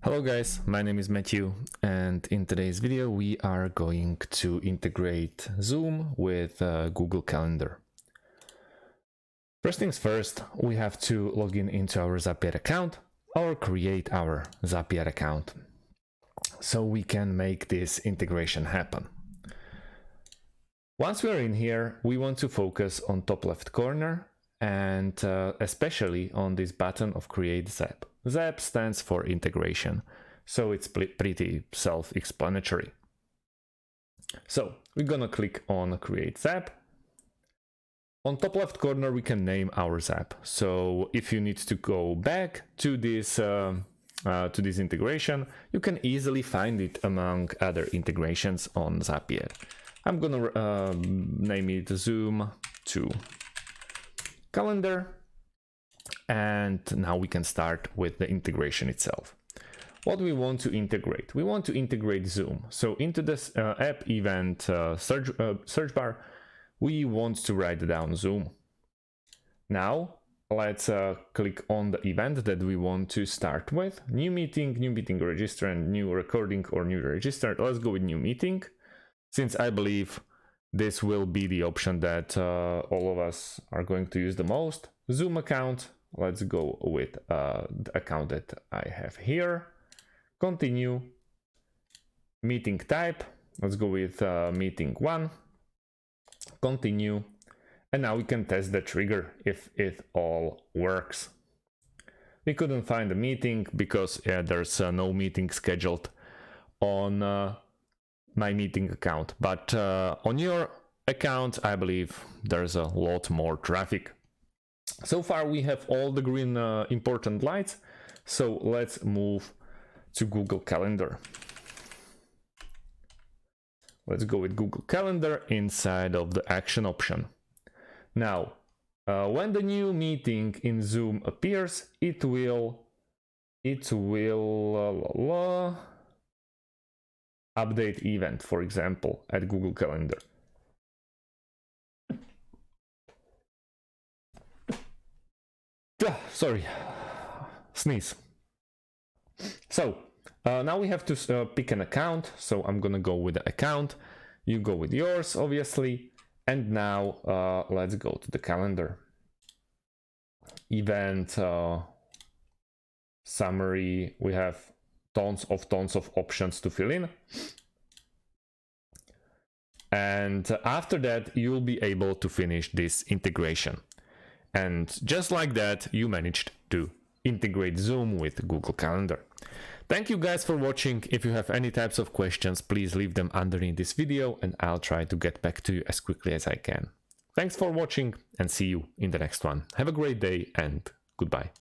Hello guys, my name is Matthew, and in today's video we are going to integrate Zoom with Google Calendar. First things first, we have to log in into our Zapier account or create our Zapier account so we can make this integration happen. Once we are in here, we want to focus on top left corner and especially on this button of Create Zap. Zap stands for integration, so it's pretty self-explanatory. So we're gonna click on Create Zap. On top left corner, we can name our Zap. So if you need to go back to this integration, you can easily find it among other integrations on Zapier. I'm gonna name it Zoom to Calendar. And now we can start with the integration itself. What do we want to integrate? We want to integrate Zoom. So into this app event search bar, we want to write down Zoom. Now let's click on the event that we want to start with. New meeting register, and new recording or new register. Let's go with new meeting, since I believe this will be the option that all of us are going to use the most. Zoom account. Let's go with the account that I have here. Continue. Meeting type. Let's go with meeting 1. Continue. And now we can test the trigger if it all works. We couldn't find a meeting because there's no meeting scheduled on my meeting account. But on your account, I believe there's a lot more traffic. So far we have all the green important lights, so let's move to Google Calendar. Let's go with Google Calendar inside of the action option. Now, when the new meeting in Zoom appears, it will update event, for example, at Google Calendar. Sorry, sneeze. So now we have to pick an account. So I'm gonna go with the account. You go with yours, obviously. And now let's go to the calendar. Event summary. We have tons of options to fill in. And after that, you'll be able to finish this integration. And just like that, you managed to integrate Zoom with Google Calendar. Thank you guys for watching. If you have any types of questions, please leave them underneath this video and I'll try to get back to you as quickly as I can. Thanks for watching and see you in the next one. Have a great day and goodbye.